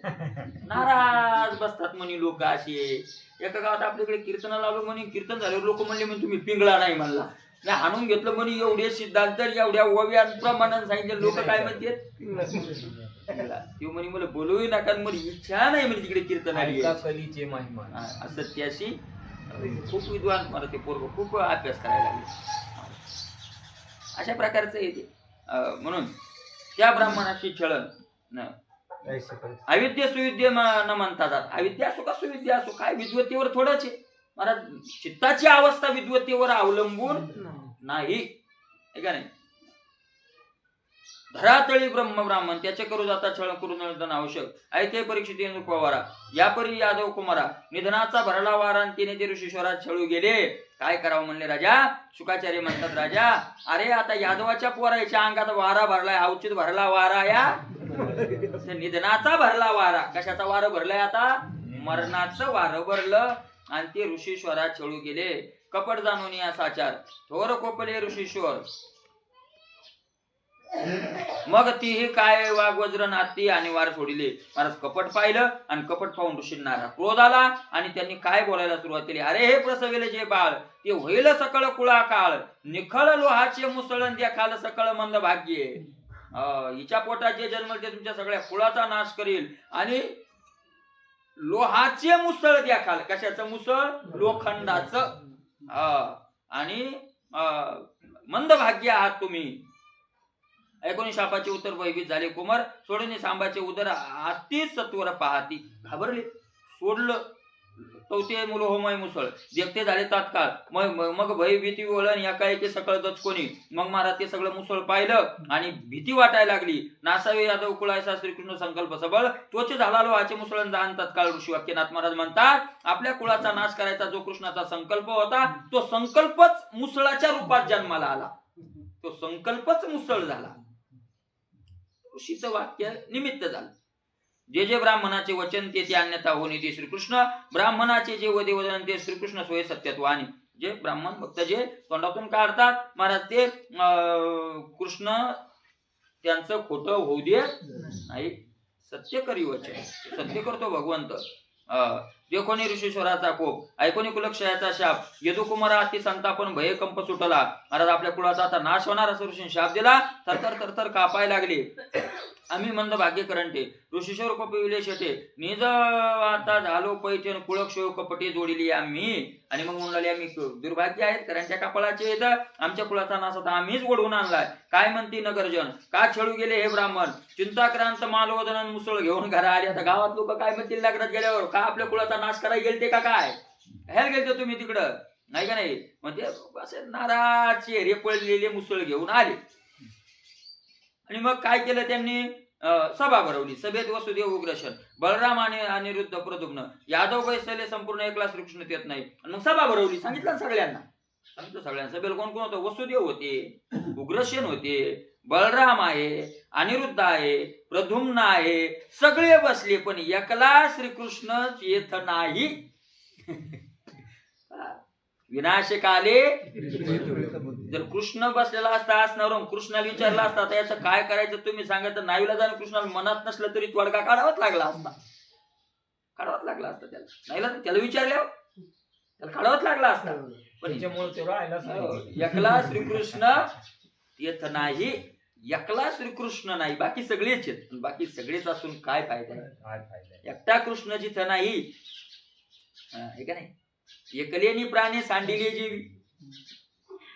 नाराज बसतात म्हणे लोक असे. एका गावात आपल्याकडे कीर्तनाला आलो म्हणे, कीर्तन झाल्यावर लोक म्हणले म्हणे तुम्ही पिंगळा नाही म्हणला, नाही हाणून घेतलं म्हणे, एवढे सिद्धांत एवढ्या ओव्याप्रमाणे सांगितलं, लोक काय म्हणतात ते म्हणे मला बोलवू नका, मला इच्छा नाही म्हणजे तिकडे कीर्तनाला कलीचे महिमा. असं त्याशी खूप विद्वान मला ते पोरग खूप अभ्यास करायला लागले. अशा प्रकारचं येते. म्हणून त्या ब्राह्मणाशी छळण अविद्या सुविद्य न म्हणता जात. अविद्या असो का सुविद्या असो, काय विद्वत्तेवर थोडंच आहे महाराज. चित्ताची अवस्था विद्वत्तेवर अवलंबून नाही, का नाही. धरातळी ब्रह्म ब्राह्मण त्याचे करू जाता छळ करून निधन आवश्यक. ऐके परीक्षित पवारा या परी यादव कुमारा निधनाचा भरला वारा आणि तिने ते ऋषीश्वरात छळू गेले. काय करावं म्हणले राजा. शुकाचार्य म्हणतात राजा अरे आता यादवाच्या पोराच्या अंगात वारा भरलाय, अवचित भरला वारा या निधनाचा भरला वारा. कशाचा वारं भरलाय आता? मरणाचं वारं भरलं आणि ते ऋषीश्वरात छळू गेले. कपट जाणून या साचार थोर कोपले ऋषीश्वर. मग तीही काय वाघ वज्र नाती आणि वार सोडिले. महाराज कपट पाहिलं आणि कपट पाहून ऋषींना क्रोध आला आणि त्यांनी काय बोलायला सुरुवात केली. अरे हे प्रसविले जे बाळ ते होईल सकळ कुळा काळ. निखळ लोहाचे मुसळण द्या खाल सकळ मंद भाग्ये. हिच्या पोटात जे जन्मल ते तुमच्या सगळ्या कुळाचा नाश करील. आणि लोहाचे मुसळ द्या खाल. कशाचं मुसळ? लोखंडाचं. आणि मंद भाग्य आहात तुम्ही. ऐकून शापाचे उत्तर भयभीत झाले कुमार. सोडणे सांबाचे उदर अति सत्वर पाहती. घाबरले, सोडलं तो ते मुलं होमय मुसळ देखते झाले तात्काळ. मग भयभीती वळण या काय सकळ दचकोणी. मग महाराज ते सगळं मुसळ पाहिलं आणि भीती वाटायला लागली. नासावे यादव कुळायचा श्रीकृष्ण संकल्प सबळ. तोच झाला लोहाचे मुसळण जाण तत्काळ. ऋषी वाक्यनाथ महाराज म्हणतात आपल्या कुळाचा नाश करायचा जो कृष्णाचा संकल्प होता तो संकल्पच मुसळाच्या रूपात जन्माला आला. तो संकल्पच मुसळ झाला. ऋषीचं वाक्य निमित्त झालं. जे जे ब्राह्मणाचे वचन ते अन्यथा होणे ते श्रीकृष्ण. ब्राह्मणाचे जे वदे वदन ते श्रीकृष्ण सोय सत्यत्व. आणि जे ब्राह्मण भक्त जे तोंडातून काढतात महाराज ते कृष्ण त्यांचं खोटं होऊ दे नाही. सत्य करी वचन सत्य करतो भगवंत. देखोनी ऋषीश्वराचा कोप ऐकोनी कुलक्षयाचा शाप. यदुकुमारा अति संतापन भय कंप सुटला. महाराज आपल्या कुळाचा आता नाश होणार असं ऋषीने शाप दिला. थरथर थरथर कापाय लागले. आम्ही मंद भाग्य करंटे ऋषीश्वर कपिविले शेटे निज आता झालो पैठण कुळक शिव कपटी जोडिली आम्ही. आणि मग म्हणले आम्ही दुर्भाग्य आहेत करंच्या कपाळाचे येत आमच्या कुळाचा नाश होता आम्हीच ओढवून आणलाय. काय म्हणती नगरजन का छळू गेले हे ब्राह्मण चिंताक्रांत मालवदन मुसळ घेऊन घरा आले. आता गावात लोक काय म्हणतील लग्नात गेल्यावर का आपल्या कुळाचा नाश करायला गेलते का काय ह्याला गेलते तुम्ही तिकडं नाही का नाही. म्हणजे असे नाराचे रे पडलेले मुसळ घेऊन आले. आणि मग काय केलं त्यांनी सभा भरवली. सभेत वसुदेव उग्रशन बलराम आणि अनिरुद्ध प्रद्युम्न यादव बैसले संपूर्ण 1,00,000 श्रीकृष्ण येत नाही. आणि मग सभा भरवली सांगितलं सगळ्यांना सगळ्यांना सभेला कोण कोण होतं वसुदेव होते उग्रसेन होते बलराम आहे अनिरुद्ध आहे प्रद्युम्न आहे सगळे बसले पण एकला श्रीकृष्ण येत नाही. विनाशकाले जर कृष्ण बसलेला असता असणार कृष्णाला विचारला असता तर याचं काय करायचं तुम्ही सांगा तर नाहीला जाणं कृष्णाला मनात नसलं तरी तोडगा काढावाच लागला असता त्याला नाहीला त्याला विचारल्यावर त्याला काढावाच लागला असता. पण त्याच्यामुळे ते राहिलाच नाही. एकला श्रीकृष्ण येत नाही एकला श्रीकृष्ण नाही बाकी सगळेच आहेत. बाकी सगळेच असून काय फायदा आहे. एकटा कृष्ण जिथं नाही हे का नाही. एकलेनी प्राणी सांडिले जीवी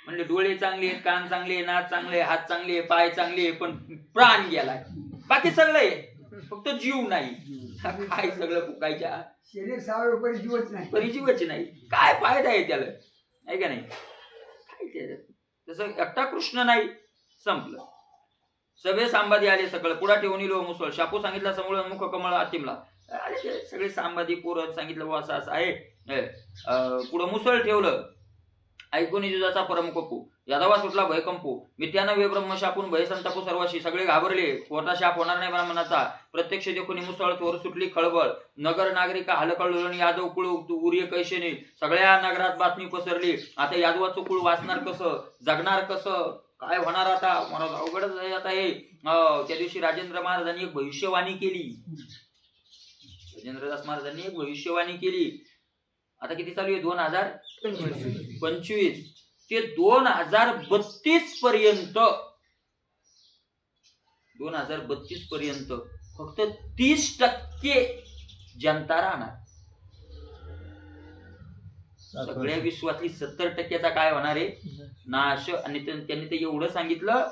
म्हणले डोळे चांगले कान चांगले नाक चांगले हात चांगले पाय चांगले पण प्राण गेलाय बाकी सगळं आहे फक्त जीव नाही. काय सगळं फुकायच्या शरीर सावळ परिजीवच नाही काय फायदा आहे त्याला आहे का नाही. काय ते तसं एकटा कृष्ण नाही संपलं. सगळे सांबादी आले सगळं पुढा ठेवून लो मुसळ शापू सांगितला समूळ मुख कमळ आतिमला आले ते सगळे सांबादी पोरं सांगितलं असं असं आहे. पुढं मुसळ ठेवलं ऐकून युजाचा परमकपू यादवा सुटला भयकंपू मित्यानं वे ब्रह्म शापून भय संतापू सर्वाशी सगळे घाबरले कोर्टा शाप होणार नाही ब्राह्मणाचा प्रत्यक्ष देखून मुसळ थोर सुटली खळबळ नगर नागरिका हलकळून यादव कुळ उर्य कैशेने सगळ्या नगरात बातमी पसरली. आता यादवाचं कुळ वाचणार कसं जगणार कसं काय होणार आता मला अवघडच आहे. आता हे त्या दिवशी राजेंद्र महाराजांनी एक भविष्यवाणी केली. राजेंद्रदास महाराजांनी एक भविष्यवाणी केली. आता किती चालू आहे 2025 ते 2032 पर्यंत 2032 पर्यंत फक्त 30% जनता राहणार. सगळ्या विश्वातली 70% काय होणार आहे नाश. आणि त्यांनी ते एवढं सांगितलं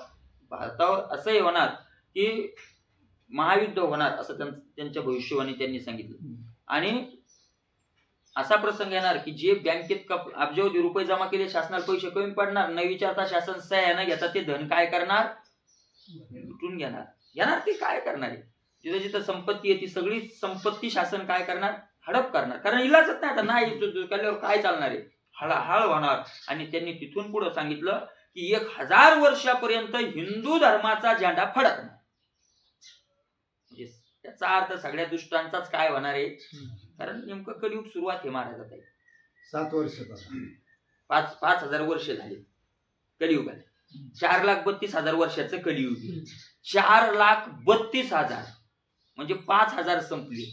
भारतावर असंही होणार की महायुद्ध होणार असं त्यांच्या भविष्यवाणी त्यांनी सांगितलं. आणि असा प्रसंग येणार की जे बँकेत अब्जावधी रुपये जमा केले शासनाला पैसे कमी पडणार न विचारता शासन सह्या न घेता ते धन काय करणार लुटून घेणार ते काय करणार आहे. जिथं जिथं संपत्ती आहे ती सगळी संपत्ती शासन काय करणार हडप करणार. कारण इलाजच नाही आता नाही केल्यावर काय चालणार आहे हळहळ होणार. आणि त्यांनी तिथून पुढे सांगितलं की 1000 वर्षापर्यंत हिंदू धर्माचा झेंडा फडकणार. म्हणजे त्याचा अर्थ सगळ्या दुष्टांचाच काय होणार आहे. कारण नेमकं कलियुग सुरुवात हे महाराजात आहे. 7 वर्ष 5,000 वर्ष झाले कलियुगाला. 4,32,000 वर्षाचं कलियुग 4,32,000 म्हणजे 5,000 संपले.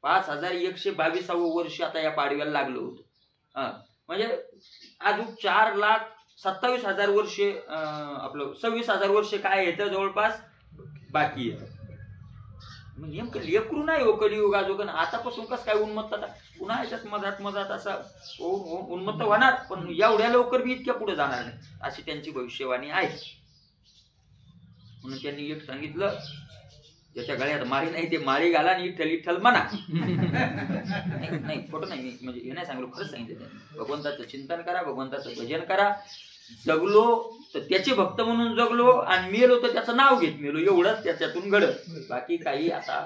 5,122 वर्ष आता या पाडव्याला लागलं होतं. म्हणजे अजून 4,27,000 वर्षे आपलं 26,000 वर्ष काय येतं जवळपास बाकी येतं. नेमकं लेकरू नाही हो कलियुग अजून. आतापासून कसं काय उन्मत्त पुन्हा याच्यात मधात असा उन्मत्त होणार पण एवढ्या लवकर बी इतक्या पुढे जाणार नाही अशी त्यांची भविष्यवाणी आहे. म्हणून त्यांनी एक सांगितलं ज्याच्या गळ्यात माळी नाही ते माळी घाला आणि इठ्ठल म्हणा. नाही खोटं नाही मी म्हणजे हे नाही सांगितलं खरंच सांगितलं. भगवंताचं चिंतन करा भगवंताचं भजन करा. जगलो तर त्याचे भक्त म्हणून जगलो आणि मेलो तर त्याचं नाव घेत मेलो एवढंच त्याच्यातून घडत. बाकी काही आता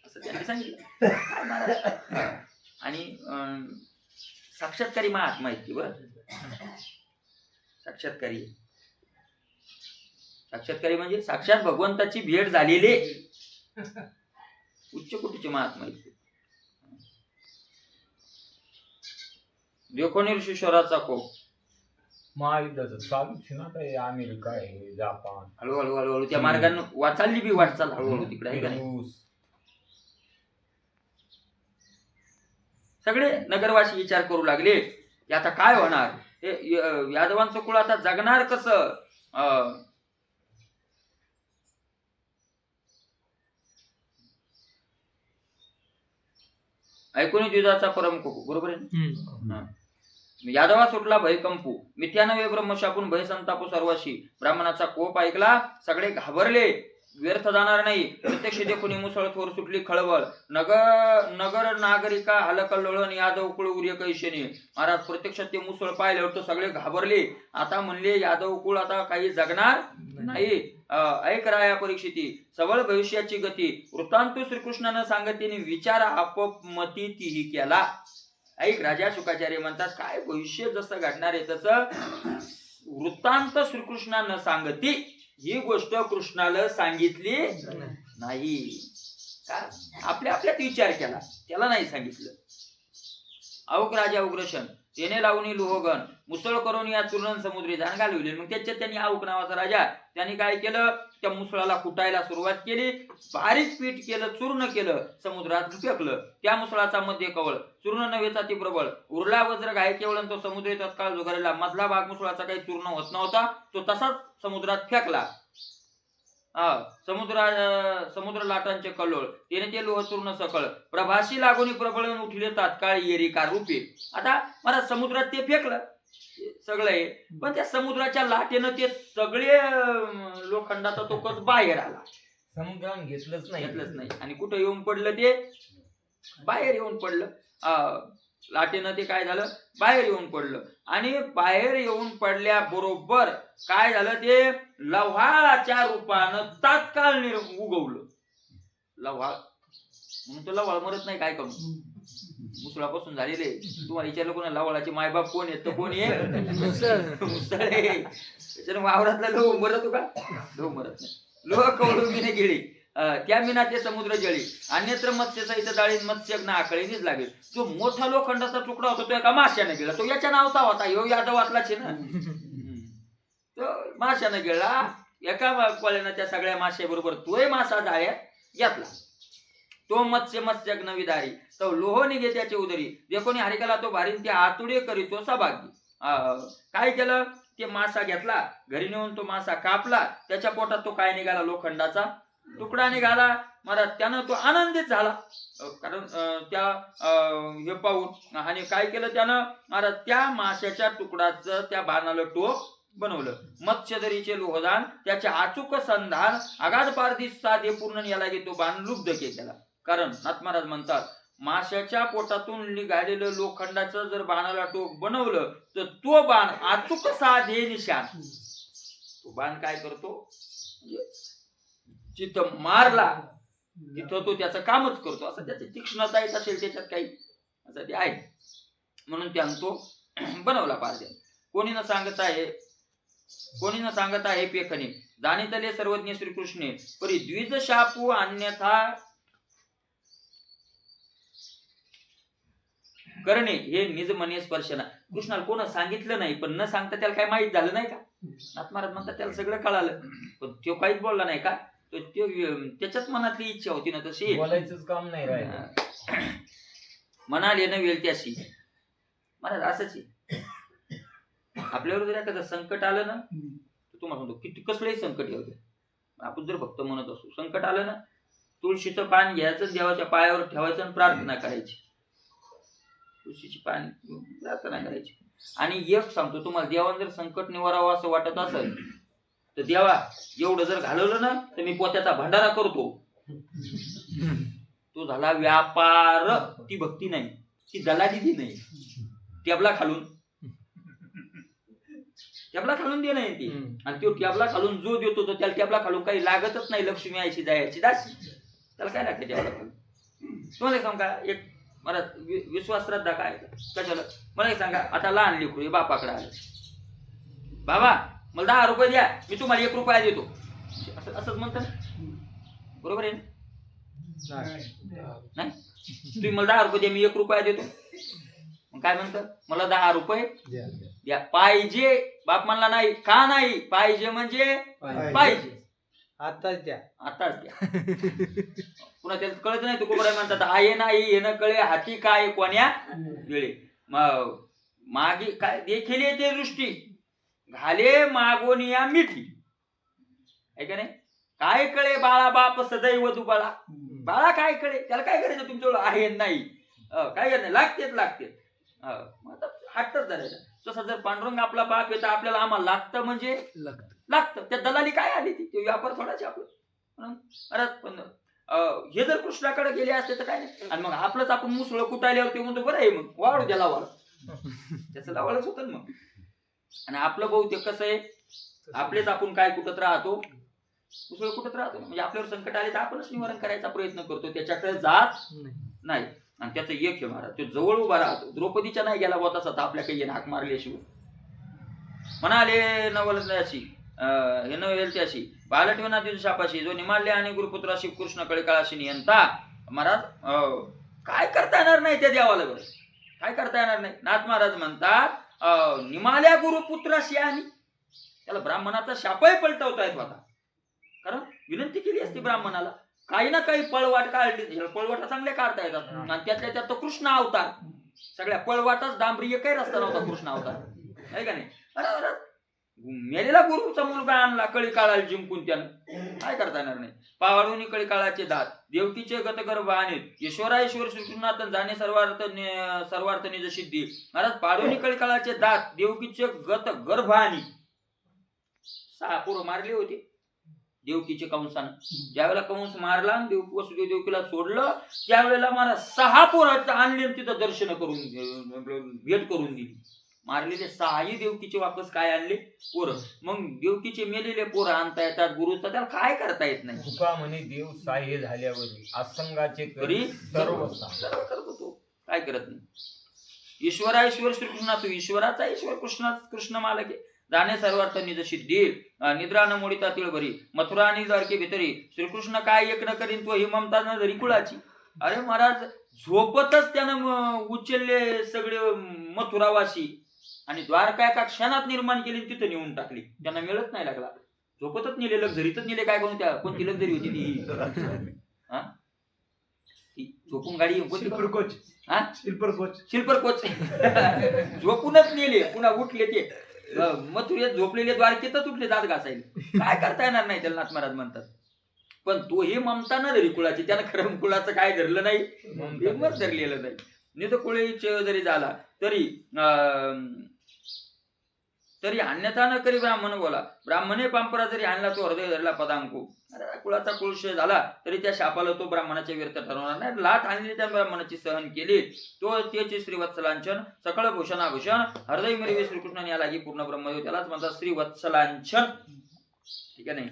असं त्यांनी सांगितलं. आणि साक्षात्कारी महात्मा आहेत की बरं साक्षात्कारी म्हणजे साक्षात भगवंताची भेट झालेले उच्च कोटीचे महात्मा आहेत. देखोनी ऋषीश्वराचा कोप महायुद्धाचं चालूच ना काय अमेरिका आहे जपान हळूहळू त्या मार्गाने वाचालली बी वाटचाल हळूहळू तिकडे आहे का नाही. सगळे नगरवासी विचार करू लागले की आता काय होणार. हे यादवांचं कुळ आता जगणार कसं. ऐकून द्विजाचा परम कोकू, बरोबर आहे ना? हम्म. यादवा सुटला भय कंपू, मिथ्यानवे ब्रह्मशापून भय संतापू सर्वाशी. ब्राह्मणाचा कोप ऐकला, सगळे घाबरले, व्यर्थ जाणार नाही. प्रत्यक्ष देखून मुसळ थोर सुटली खळबळ. नगर नागरिका हलकल्लोळण, यादव कुळ उर्य कैशेने. महाराज प्रत्यक्षात ते मुसळ पाहिल्यावर तर सगळे घाबरले. आता म्हणले यादव कुळ आता काही जगणार नाही. ऐक राया परीक्षिती, सबळ भविष्याची गती. वृत्तांत श्रीकृष्णानं सांगतीने विचार आपोपमती तीही केला. ऐक राजा शुकाचार्य म्हणतात, काय भविष्य जसं घडणार आहे तसं वृत्तांत श्रीकृष्णानं सांगती ही गोष्ट कृष्णाला सांगितली नाही. का आपल्या आपल्यात विचार केला, त्याला नाही सांगितलं. औक राजा उग्रशन, तेने लावणी लोहगण, मुसळ करून या चूर्ण समुद्री जाण घालविले. मग त्याच्यात त्यांनी औक नावाचा राजा, त्यांनी काय केलं, त्या मुसळाला कुटायला सुरुवात केली. बारीक पीठ केलं, चूर्ण केलं, समुद्रात फेकलं. त्या मुसळाचा मध्ये कवळ, चूर्ण नव्हेचा ती प्रबळ. उरला वज्र घाय केवळ, तो समुद्र तत्काळ झुगारला. मधला भाग मुसळाचा काही चूर्ण होत नव्हता, तो तसाच समुद्रात फेकला. समुद्र लाटांचे कल्लोळ, तेने ते लोह चूर्ण सकळ. प्रभाशी लागून प्रबळून उठले तात्काळ येरिका रूपे. आता मला समुद्रात ते फेकलं सगळं आहे, पण त्या समुद्राच्या लाटेनं ते सगळे लोखंडाचा तो कच बाहेर आला. समुद्रानं घेतलंच नाही. आणि कुठं येऊन पडलं, ते बाहेर येऊन पडलं. लाटेनं ते काय झालं, बाहेर येऊन पडलं. आणि बाहेर येऊन पडल्याबरोबर काय झालं, ते लव्हाळाच्या रूपानं तात्काळ उगवलं. लव्हाळ म्हणून तो लव्हाळ मरत नाही. काय करू, मुसळापासून झालेले. तुम्हाला विचारलं कोणा लव्हाळाचे मायबाप कोण आहेत, तर कोण आहे, मुसळे. त्याच्यानं वावरातला लोह मरतो का, लोह मरत नाही. लोह कवळून मीने गेली, त्या मिनाचे समुद्र जळी. अन्यत्र मत्स्य सहित जाळी, मत्स्य आकळीनीच लागेल. जो मोठा लोखंडाचा तुकडा होता तो एका माश्याने गेला. तो याच्या नावचा होता, ह्यो यादवातलाच आहे ना. तो माश्याने गेला, एका कोल्यानं त्या सगळ्या माश्याबरोबर तोय मासा जाळ्यात घेतला. तो मत्स्य नवीदारी, तो लोह निघे त्याचे उदरी. जे कोणी हरिकाला तो भारीन ते आतुडे करीतो सभागी. काय केलं, ते मासा घेतला, घरी नेऊन तो मासा कापला. त्याच्या पोटात तो काय निघाला, लोखंडाचा तुकडा निघाला. महाराज त्यानं तो आनंदित झाला, कारण त्या हे पाहून. आणि काय केलं त्यानं, महाराज त्या माशाच्या तुकडाचं त्या बाणाला टोक बनवलं. मत्स्यदरीचे लोहदान, त्याचे अचूक संधान, आगाध पारदिस साधे पूर्ण याला तो बाण लुब्ध केला. कारण नाथ महाराज म्हणतात, माशाच्या पोटातून निघालेलं लोखंडाचं जर बाणाला टोक बनवलं तर तो बाण अचूक साधे निशाण. तो बाण काय करतो, जिथं मारला तिथं तो त्याचं कामच करतो. असं त्याची तीक्ष्णता येत असेल त्याच्यात काही, असं ते आहे. म्हणून त्यानं तो बनवला पाहिजे. कोणी न सांगत आहे पेखणे, जाणितले सर्वज्ञ श्रीकृष्णे. परी द्विज शापू अन्यथा करणे, हे निज मने स्पर्शना. कृष्णाला कोण सांगितलं नाही, पण न सांगता त्याला काय माहित झालं नाही का. नाथ महाराज म्हणतात त्याला सगळं कळालं, पण तो काहीच बोलला नाही का. त्याच्याच मनातली इच्छा होती ना तशी, बोलायचंच काम नाही राहिलं. म्हणाले न वेल त्याशी. महाराज असंच आहे, आपल्यावर जर एखादं संकट आलं ना, तुम्हाला म्हणतो किती कसलंही संकट येऊ दे, आपण जर भक्त म्हणत असू, संकट आलं ना, तुळशीचं पान घ्यायचं, देवाच्या पायावर ठेवायचं आणि प्रार्थना करायची. तुळशीची पान प्रार्थना करायची. आणि एक सांगतो तुम्हाला, देवानं जर संकट निवारावं असं वाटत असेल तर देवा एवढं जर घालवलं ना तर मी पोत्याचा भंडारा करतो. तो झाला व्यापार, ती भक्ती नाही, ती दलाली नाही. टेबला खालून दे नाही ती. आणि तो टेबला खालून जो देतो तो त्याला टेबला खालून काही लागतच नाही. लक्ष्मी आयची जायची दासी, त्याला काय लागते टेबला खालून. तुम्हाला सांगा एक मला विश्वास श्रद्धा काय कशाला, मला एक सांगा. आता लहान लेकरू बापाकडे आलं, बाबा मला 10 रुपये द्या, मी तुम्हाला 1 रुपया देतो, असंच म्हणतात, बरोबर आहे नाही. तुम्ही मला 10 रुपये द्या, मी 1 रुपया देतो. मग काय म्हणतात, मला 10 रुपये द्या. पाहिजे, बाप म्हणला नाही, का नाही, पाहिजे म्हणजे पाहिजे, आताच द्या. पुन्हा त्याला कळत नाही, तो कोबरा म्हणतात आहे नाही हे न कळे हाती काय कोण्या वेळे. मागे काय देखील ते दृष्टी घाले मागोनिया मिठी, आहे का नाही. काय कळे बाळा बाप सदैव तू बाळा, बाळा काय कळे, त्याला काय करायचं तुमच्याजवळ आहे नाही. काय करत नाही, लागतेच मग आता हट्टच धरायचा. तसं जर पांडुरंग आपला बाप येतं आपल्याला आम्हाला लागतं म्हणजे लागतं. त्या दलाली काय आली ती व्यापार थोडाच आपलं. अरे पण हे जर कृष्णाकडे गेले असते तर काय नाही. आणि मग आपलंच आपण मुसळ कुटायल्यावर ते म्हणतो बरं आहे मग वाढू द्या लावाळ, त्याचं लावाळच होतं मग. आणि आपलं बहुतेक कसं आहे, आपलेच आपण काय कुठत राहतो, मुसळ कुठत राहतो. म्हणजे आपल्यावर संकट आले तर आपणच निवारण करायचा प्रयत्न करतो, त्याच्याकडे जात नाही. आणि त्याचं एक हे महाराज तो जवळ उभा राहतो. द्रौपदीच्या नाही गेला होता तसा आपल्या काही हाक मारल्याशिवाय म्हणाले नवल अशी हे नवेल त्याशी बालटविना तिथं शापाशी जो निमाडले आणि गुरुपुत्राशी कृष्ण कळकाळाशी नियंता. महाराज काय करता येणार नाही त्या देवाला, बरं काय करता येणार नाही. नाथ महाराज म्हणतात निमाल्या गुरुपुत्राशी, आणि त्याला ब्राह्मणाचा शापही पलटवता येत होता. कारण विनंती केली असती ब्राह्मणाला, काही ना काही पळवाट काढली. पळवाटा चांगल्या काढता येतात. आणि त्यातल्या त्यात तो कृष्ण अवतार, सगळ्या पळवाटाच डांबरी काही रस्ता नव्हता कृष्ण अवतार, आहे का नाही. अरे मेलेला गुरुचा मुलगा आणला कळी काळाला जिंकून, त्यानं काय करता येणार नाही. पावाडून कळी काळाचे दात देवकीचे गतगर्भ आणि ईश्वर श्रीकृष्णात जाणे सर्वार्थ निज सिद्धी. महाराज पाडून कळी काळाचे दात देवकीचे गत गर्भ आणि 6 पोरं मारली होती देवकीचे कंसानं. ज्यावेळेला कंस मारला आणि वसुदेव देवकीला सोडलं त्यावेळेला मला 6 पोरांचं आणले, तिथं दर्शन करून भेट करून दिली. मारलेले 6ही देवकीचे वापस काय आणले, पोरं. मग देवकीचे मेलेले पोरं आणता येतात गुरुचा, त्याला काय करता येत नाही. तुका म्हणे देव साह्य झाल्यावर असंगाचे तरी सर्व करत होतो, काय करत नाही. ईश्वर श्रीकृष्णा, तू ईश्वराचा ईश्वर कृष्ण मालक आहे. जाणे सर्वार्थ निज सिद्धी निद्रा न मोडिता तिळभरी मथुरा आणि द्वारके भितरी श्रीकृष्ण काय एक न करीन तो ही ममता न धरी कुळाची. अरे महाराज झोपतच त्यानं उचलले सगळे मथुरावासी आणि द्वारका एका क्षणात निर्माण केली, तिथं नेऊन टाकली. त्यांना मिळत नाही लागला, झोपतच नेले, लक्झरीतच नेले. काय कोणती लक्झरी होती ती झोपून गाडी शिल्पर कोच झोपूनच नेले, पुन्हा उठले ते मथुरेत झोपलेले द्वारकेतच उठले दात घासायले. काय करता येणार नाही त्याला नाथ महाराज म्हणतात. पण तो हे ममता न धरी कुळाची, त्यानं खरं कुळाचं काय धरलं नाही, मत धरलेलं नाही. नित कुळीचे जरी झाला तरी अन्यथा न करी ब्राह्मण बोला. ब्राह्मणे पांपरा जरी आणला तो हृदय धरला पदांकू. अरे कुळाचा कुळशय झाला तरी त्या शापाला तो ब्राह्मणाच्या व्यर्थ ठरवणार नाही. लाथ आणली त्या ब्राह्मणाची सहन केली, तो त्याचे श्रीवत्सलांचन सकळ भूषणाभूषण हृदय मिरवी श्रीकृष्णाने या लागी पूर्ण ब्रह्मदेव, त्यालाच म्हणतात श्रीवत्सलांचन. ठीक आहे नाही,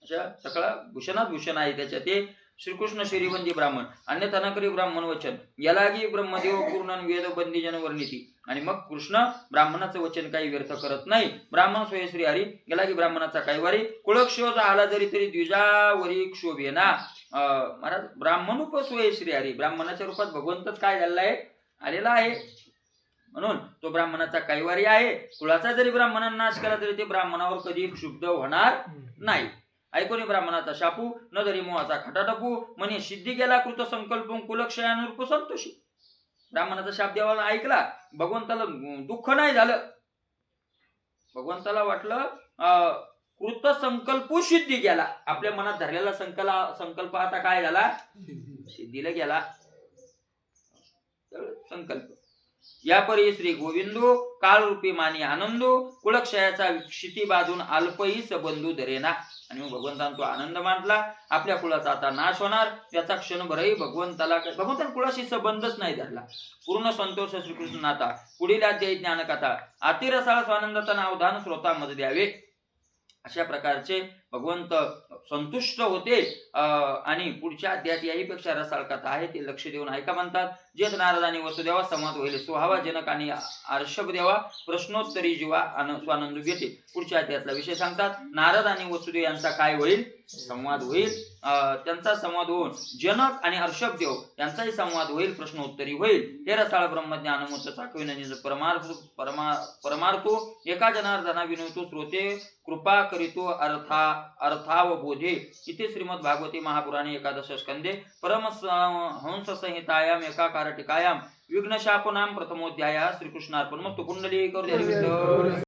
अशा सकळा भूषणात भूषण आहे त्याच्या ते श्रीकृष्ण श्रीवंदी ब्राह्मण अन्यथा न करी ब्राह्मण वचन यालागी ब्रह्मदेव पूर्ण वेद बंदी जन वर्णिती. आणि मग कृष्ण ब्राह्मणाचं वचन काही व्यर्थ करत नाही. ब्राह्मण सोय श्री हरी गेलागी ब्राह्मणाचा काही वारी कुळक्षोज आला जरी तरी द्विजावरी क्षोभेना. महाराज ब्राह्मणूप सोय श्री हरी, ब्राह्मणाच्या रूपात भगवंतच काय झालेला आहे, आलेला आहे. म्हणून तो ब्राह्मणाचा कैवारी आहे. कुळाचा जरी ब्राह्मणांना नाश केला तरी ते ब्राह्मणावर कधी क्षुब्ध होणार नाही. ऐकोनी ब्राह्मणाचा शापू न धरी मोहाचा खटाटपू म्हणे सिद्धी गेला कृत संकल्प कुलक्षयानुरूप संतोषी. ब्राह्मणाचा शाप देवाला ऐकला, भगवंताला दुःख नाही झालं. भगवंताला वाटलं कृत संकल्प सिद्धी गेला, आपल्या मनात धरलेला संकल्प आता काय झाला, सिद्धीला गेला संकल्प. या परी श्री गोविंदो काळरूपी मानी आनंदो कुळक्षयाचा क्षिती बांधून अल्पही सबंधू धरेना. आणि मग भगवंताने तो आनंद मांडला, आपल्या कुळाचा आता नाश होणार त्याचा क्षणभरही भगवंताने कुळाशी संबंधच नाही धरला. पूर्ण संतोष श्रीकृष्ण नाथा. पुढील अध्याय ज्ञानकथा अतिरसाळ स्वानंदातना अवधान श्रोता मत द्यावे. अशा प्रकारचे भगवंत संतुष्ट होते. आणि पुढच्या अध्यायात याहीपेक्षा रसाळ कथा आहे, ते लक्ष देऊन ऐका म्हणतात. जेत नारद आणि वसुदेवा संवाद होईल सोहावा जनक आणि आर्षभ देवा प्रश्नोत्तरी जीवा स्वानंद घेते. पुढच्या अध्यायातला विषय सांगतात. नारद आणि वसुदेव यांचा काय होईल, संवाद होईल. त्यांचा संवाद होऊन जनक आणि हर्षभ देव यांचाही संवाद होईल, प्रश्नोत्तरी होईल. हे रसाळ ब्रह्मज्ञानमूर्त चाकविन परमार्थो एका जनार्दना विनोतो श्रोते कृपा करितो अर्थावबोधे. इथे श्रीमद भागवती महापुराणे एकादश स्कंदे परमहंस संहितायाम एकाकार टीकायाम विघ्नशापनाम प्रथमोध्याय. श्रीकृष्णार्पणमस्तु. कुंडली करू